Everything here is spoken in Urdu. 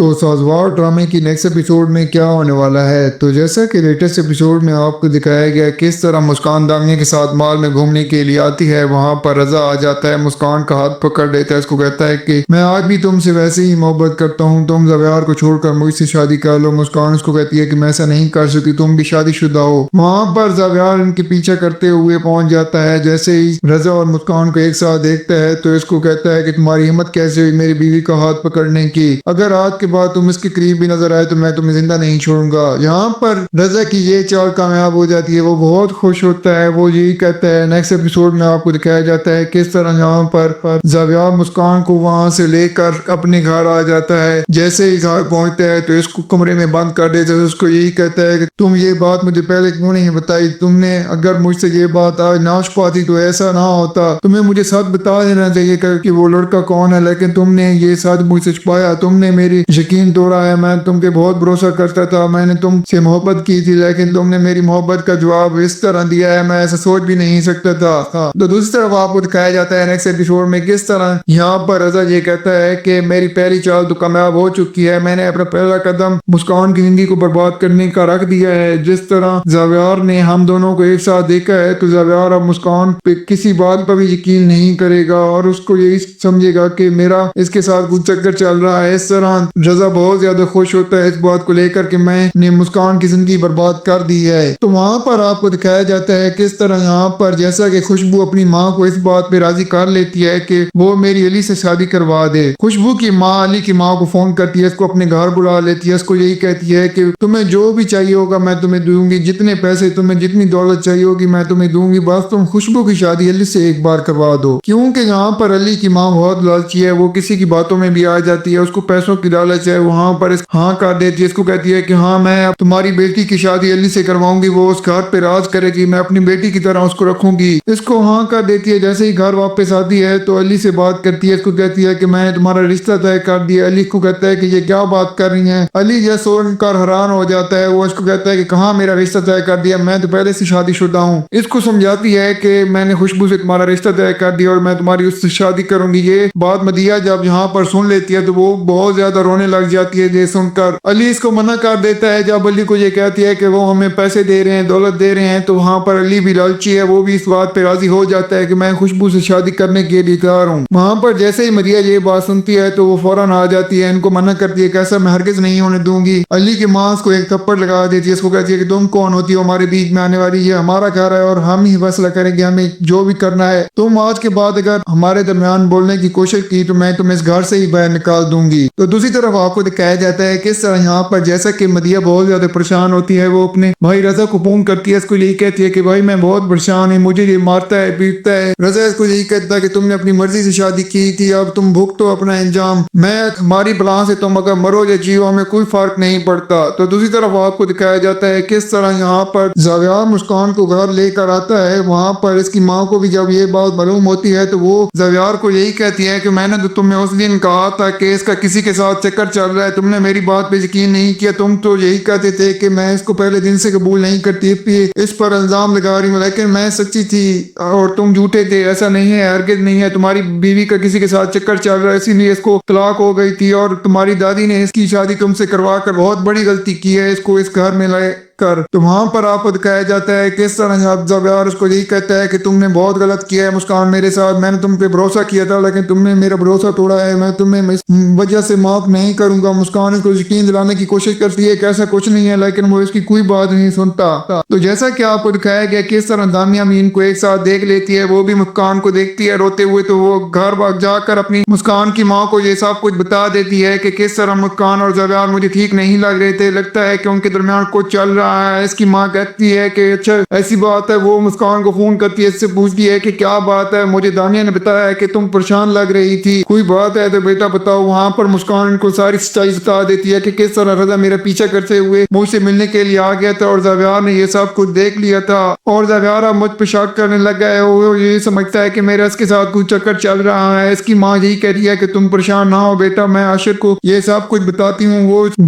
تو سازوار ڈرامے کی نیکسٹ ایپیسوڈ میں کیا ہونے والا ہے؟ تو جیسا کہ لیٹسٹ ایپیسوڈ میں آپ کو دکھایا گیا کس طرح مسکان دانیہ کے ساتھ مال میں گھومنے کے لیے آتی ہے، وہاں پر رضا آ جاتا ہے، مسکان کا ہاتھ پکڑ لیتا ہے، اس کو کہتا ہے کہ میں آج بھی تم سے ویسے ہی محبت کرتا ہوں، تم زویار کو چھوڑ کر مجھ سے شادی کر لو۔ مسکان اس کو کہتی ہے کہ میں ایسا نہیں کر سکتی، تم بھی شادی شدہ ہو۔ وہاں پر زویار ان کے پیچھے کرتے ہوئے پہنچ جاتا ہے۔ جیسے ہی رضا اور مسکان کو ایک ساتھ دیکھتا ہے تو اس کو کہتا ہے کہ تمہاری ہمت کیسے ہوئی میری بیوی کا ہاتھ پکڑنے کی؟ اگر آج کے بعد تم اس کے قریب بھی نظر آئے تو میں تمہیں زندہ نہیں چھوڑوں گا۔ یہاں پر رضا کی یہ چال کامیاب ہو جاتی ہے، وہ بہت خوش ہوتا ہے، وہ یہی کہتا ہے۔ نیکسٹ ایپیسوڈ میں آپ کو دکھایا جاتا ہے کس طرح یہاں پر زویار مسکان کو وہاں سے لے کر اپنے گھر آ جاتا ہے۔ جیسے ہی گھر پہنچتا ہے تو اس کو کمرے میں بند کر دیتا ہے، اس کو یہی کہتا ہے کہ تم یہ بات مجھے پہلے کیوں نہیں بتائی؟ تم نے اگر مجھ سے یہ بات آج نہ چھپاتی تو ایسا نہ ہوتا، تمہیں مجھے سچ بتا دینا چاہیے کہ وہ لڑکا کون ہے، لیکن تم نے یہ سچ مجھ سے چھپایا، تم نے میری یقین توڑا ہے۔ میں تم پہ بہت بھروسہ کرتا تھا، میں نے تم سے محبت کی تھی، لیکن تم نے میری محبت کا جواب اس طرح دیا ہے، میں ایسا سوچ بھی نہیں سکتا تھا۔ تو دوسری طرف آپ کو دکھایا جاتا ہے نیکسٹ ایپیسوڈ میں کس طرح یہاں پر رضا یہ کہتا ہے کہ میری پہلی چال تو کامیاب ہو چکی ہے، میں نے اپنا پہلا قدم مسکان کی زندگی کو برباد کرنے کا رکھ دیا ہے۔ جس طرح زویار نے ہم دونوں کو ایک ساتھ دیکھا ہے تو زویار اب مسکان پہ کسی بات پر بھی یقین نہیں کرے گا اور اس کو یہی سمجھے گا کہ میرا اس کے ساتھ کچھ چکر چل رہا ہے۔ اس طرح رضا بہت زیادہ خوش ہوتا ہے اس بات کو لے کر کہ میں نے مسکان کی زندگی برباد کر دی ہے۔ تو وہاں پر آپ کو دکھایا جاتا ہے کس طرح یہاں پر جیسا کہ خوشبو اپنی ماں کو اس بات پہ راضی کر لیتی ہے کہ وہ میری علی سے شادی کروا دے۔ خوشبو کی ماں علی کی ماں کو فون کرتی ہے، اس کو اپنے گھر بلا لیتی ہے، اس کو یہی کہتی ہے کہ تمہیں جو بھی چاہیے ہوگا میں تمہیں دوں گی، جتنے پیسے تمہیں جتنی دولت چاہیے ہوگی میں تمہیں دوں گی، بس تم خوشبو کی شادی علی سے ایک بار کروا دو۔ کیونکہ یہاں پر علی کی ماں بہت لالچی ہے، وہ کسی کی باتوں میں بھی آ جاتی ہے، اس کو پیسوں کی لالچ ہے، وہاں پر ہاں کر دیتی ہے، اس کو کہتی ہے کہ ہاں میں اب تمہاری بیٹی کی شادی علی سے کرواؤں گی، وہ اس گھر پہ راج کرے گی، میں اپنی بیٹی کی طرح اس کو رکھوں گی۔ اس کو ہاں کر دیتی ہے۔ جیسے ہی گھر واپس آتی ہے تو علی سے بات کرتی ہے، اس کو کہتی ہے کہ میں تمہارا رشتہ طے کر دیا۔ علی کو کہتا ہے کہ یہ کیا بات کر رہی ہیں؟ علی یہ سن کر حیران ہو جاتا ہے، وہ اس کو کہتا ہے کہ کہاں میرا رشتہ طے کر دیا، میں تو پہلے سے شادی شدہ ہوں۔ اس کو سمجھاتی ہے کہ میں نے خوشبو سے تمہارا رشتہ طے کر دیا اور میں تمہاری اس سے شادی کروں گی۔ یہ بات مدیحہ جب یہاں پر سن لیتی ہے تو وہ بہت زیادہ رونے لگ جاتی ہے یہ سن کر۔ علی اس کو منع کر دیتا ہے۔ جب علی کو یہ کہتی ہے کہ وہ ہمیں پیسے دے رہے ہیں، دولت دے رہے ہیں، تو وہاں پر علی بھی لالچی ہے، وہ بھی اس بات پہ راضی ہو جاتا ہے کہ میں خوشبو سے شادی کرنے کے لیے تیار ہوں۔ وہاں پر جیسے ہی مدیحہ یہ بات سنتی ہے تو وہ فوراً آ جاتی ہے، ان کو منع کرتی ہے کہ ایسا میں ہرگز نہیں ہونے دوں گی۔ علی کی ماں اس کو ایک تھپڑ لگا دیتی ہے، اس کو کہتی ہے کہ تم کون ہوتی ہو ہمارے بیچ میں آنے والی؟ یہ ہمارا گھر ہے اور ہم ہی فیصلہ کریں گے، ہمیں جو بھی کرنا ہے۔ تم آج کے بعد اگر ہمارے درمیان بولنے کی کوشش کی تو میں تمہیں اس گھر سے ہی باہر نکال دوں گی۔ تو دوسری طرف آپ کو دکھایا جاتا ہے کس طرح یہاں پر جیسا کہ مدیحہ بہت زیادہ پریشان ہوتی ہے، وہ اپنے بھائی رضا کو فون کرتی ہے، اس کو یہی کہتی ہے کہ بھائی میں بہت پریشان ہوں، مجھے یہ مارتا ہے پیٹتا ہے۔ رضا اس کو یہی کہتا ہے کہ تم نے اپنی مرضی سے شادی کی تھی، اب تم بھگتو اپنا انجام، میں ہماری بلا سے تم اگر مرو یا جیو ہمیں کوئی فرق نہیں پڑتا۔ تو دوسری طرف آپ کو دکھایا جاتا ہے کس طرح یہاں پر زویار مسکان کو گھر لے کر آتا ہے۔ وہاں پر اس کی ماں کو بھی جب یہ بات معلوم ہوتی ہے تو وہ زویار کو یہی کہتی ہے کہ میں نے تو تمہیں اس دن کہا تھا کہ اس کا کسی کے ساتھ چکر چل رہا ہے، تم نے میری بات پہ یقین نہیں کیا، تم تو یہی کہتے تھے کہ میں اس کو پہلے دن سے قبول نہیں کرتی، اس پر الزام لگا رہی ہوں، لیکن میں سچی تھی اور تم جھوٹے تھے، ایسا نہیں ہے، ہرگز نہیں ہے، تمہاری بیوی کا کسی کے ساتھ چکر چل رہا ہے، اسی لیے اس کو طلاق ہو گئی تھی اور تمہاری دادی نے اس کی شادی تم سے کروا کر بہت بڑی غلطی کی ہے، اس کو اس گھر میں لائے کر۔ تو وہاں پر آپ کو دکھایا جاتا ہے کس طرح زویار اس کو یہی کہتا ہے کہ تم نے بہت غلط کیا ہے مسکان میرے ساتھ، میں نے تم پہ بھروسہ کیا تھا لیکن تم نے میرا بھروسہ توڑا ہے، میں تمہیں اس وجہ سے معاف نہیں کروں گا۔ مسکان اس کو یقین دلانے کی کوشش کرتی ہے کہ ایسا کچھ نہیں ہے، لیکن وہ اس کی کوئی بات نہیں سنتا۔ تو جیسا کہ آپ کو دکھایا گیا کس طرح دانیہ امین کو ایک ساتھ دیکھ لیتی ہے، وہ بھی مسکان کو دیکھتی ہے روتے ہوئے، تو وہ گھر بھاگ جا کر اپنی مسکان کی ماں کو یہ سب کچھ بتا دیتی ہے کہ کس طرح مسکان اور زویار مجھے ٹھیک نہیں لگ رہے تھے، لگتا ہے کہ ان کے درمیان کچھ چل رہا ہے۔ اس کی ماں کہتی ہے کہ اچھا ایسی بات ہے، وہ مسکان کو فون کرتی ہے، اس سے پوچھتی ہے کہ کیا بات ہے، مجھے دانیہ نے بتایا ہے کہ تم پریشان لگ رہی تھی، کوئی بات ہے تو بیٹا بتاؤ۔ وہاں پر مسکان ان کو ساری سچائی بتا دیتی ہے کہ کس طرح رضا میرا پیچھا کرتے ہوئے مجھ سے ملنے کے لیے آ گیا تھا اور زویار نے یہ سب کچھ دیکھ لیا تھا اور زویار اب مجھ پہ شک کرنے لگا ہے، وہ یہ سمجھتا ہے کہ میرا اس کے ساتھ کچھ چکر چل رہا ہے۔ اس کی ماں یہی کہہ رہی ہے کہ تم پریشان نہ ہو بیٹا، میں عاشق کو یہ سب کچھ بتاتی ہوں،